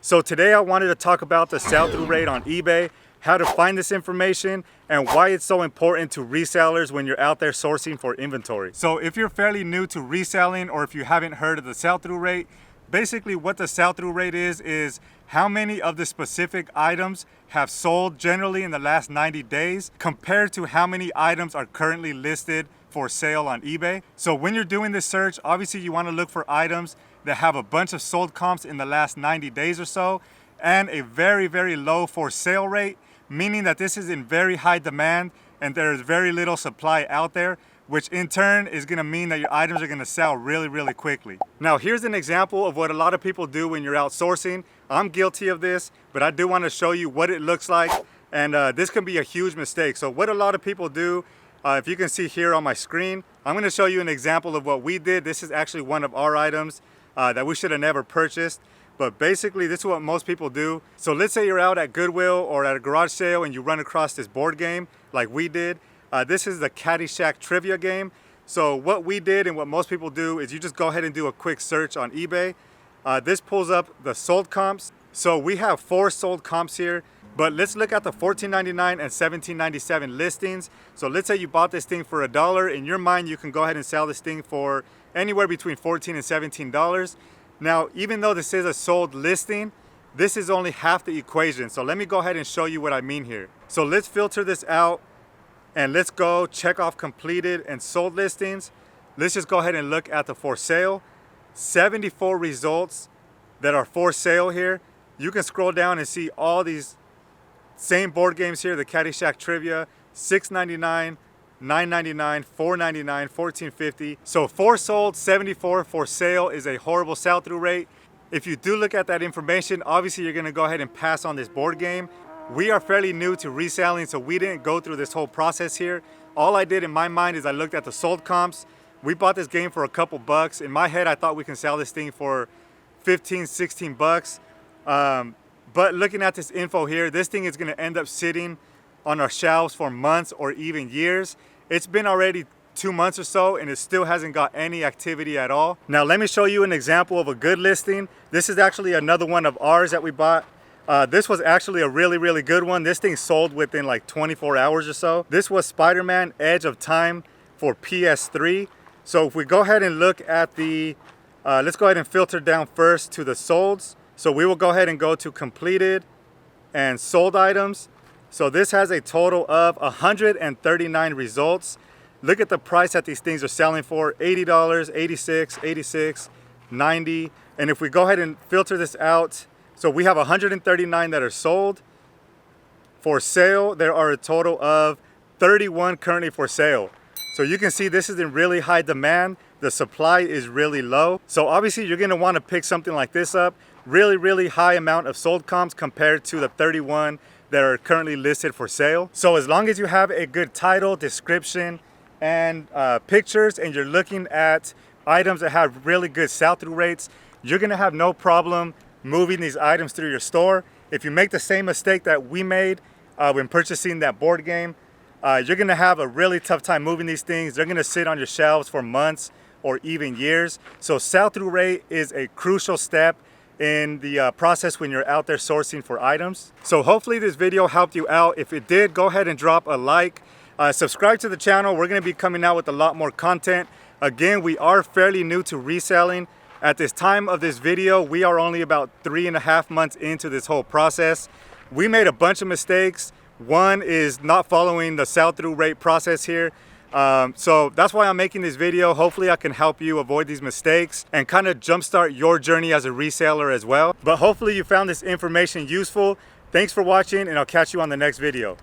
So today I wanted to talk about the sell-through rate on eBay, how to find this information, and why it's so important to resellers when you're out there sourcing for inventory. So if you're fairly new to reselling, or if you haven't heard of the sell-through rate, basically what the sell-through rate is how many of the specific items have sold generally in the last 90 days compared to how many items are currently listed for sale on eBay. So when you're doing this search, obviously you want to look for items that have a bunch of sold comps in the last 90 days or so and a very, very low for sale rate, meaning that this is in very high demand and there's very little supply out there, which in turn is gonna mean that your items are gonna sell really, really quickly. Now, here's an example of what a lot of people do when you're out sourcing. I'm guilty of this, but I do wanna show you what it looks like, and this can be a huge mistake. So what a lot of people do, if you can see here on my screen, I'm gonna show you an example of what we did. This is actually one of our items that we should have never purchased. But basically, this is what most people do. So let's say you're out at Goodwill or at a garage sale and you run across this board game like we did. This is the Caddyshack trivia game. So what we did and what most people do is you just go ahead and do a quick search on eBay. This pulls up the sold comps. So we have 4 sold comps here, but let's look at the $14.99 and $17.97 listings. So let's say you bought this thing for $1. In your mind, you can go ahead and sell this thing for anywhere between $14 and $17. Now, even though this is a sold listing, this is only half the equation. So let me go ahead and show you what I mean here. So let's filter this out and let's go check off completed and sold listings. Let's just go ahead and look at the for sale. 74 results that are for sale here. You can scroll down and see all these same board games here, the Caddyshack trivia, $6.99, $9.99, $4.99, $14.50. So 4 sold, 74 for sale is a horrible sell-through rate. If you do look at that information, obviously you're gonna go ahead and pass on this board game. We are fairly new to reselling, so we didn't go through this whole process here. All I did in my mind is I looked at the sold comps. We bought this game for a couple bucks. In my head, I thought we can sell this thing for 15, 16 bucks. But looking at this info here, this thing is gonna end up sitting on our shelves for months or even years. It's been already 2 months or so and it still hasn't got any activity at all. Now let me show you an example of a good listing. This is actually another one of ours that we bought. This was actually a really, really good one. This thing sold within like 24 hours or so. This was Spider-Man Edge of Time for PS3. So if we go ahead and look at the, let's go ahead and filter down first to the solds. So we will go ahead and go to completed and sold items. So this has a total of 139 results. Look at the price that these things are selling for, $80, $86, $86, $90. And if we go ahead and filter this out, so we have 139 that are sold. For sale, there are a total of 31 currently for sale. So you can see this is in really high demand. The supply is really low. So obviously you're gonna wanna pick something like this up. Really, really high amount of sold comps compared to the 31 that are currently listed for sale. So as long as you have a good title, description, and pictures, and you're looking at items that have really good sell-through rates, you're gonna have no problem moving these items through your store. If you make the same mistake that we made when purchasing that board game, you're gonna have a really tough time moving these things. They're gonna sit on your shelves for months or even years. So sell-through rate is a crucial step in the process when you're out there sourcing for items. So hopefully this video helped you out. If it did, go ahead and drop a like. Subscribe to the channel. We're gonna be coming out with a lot more content. Again, we are fairly new to reselling. At this time of this video, we are only about 3.5 months into this whole process. We made a bunch of mistakes. One is not following the sell-through rate process here. So that's why I'm making this video. Hopefully I can help you avoid these mistakes and kind of jumpstart your journey as a reseller as well. But hopefully you found this information useful. Thanks for watching, and I'll catch you on the next video.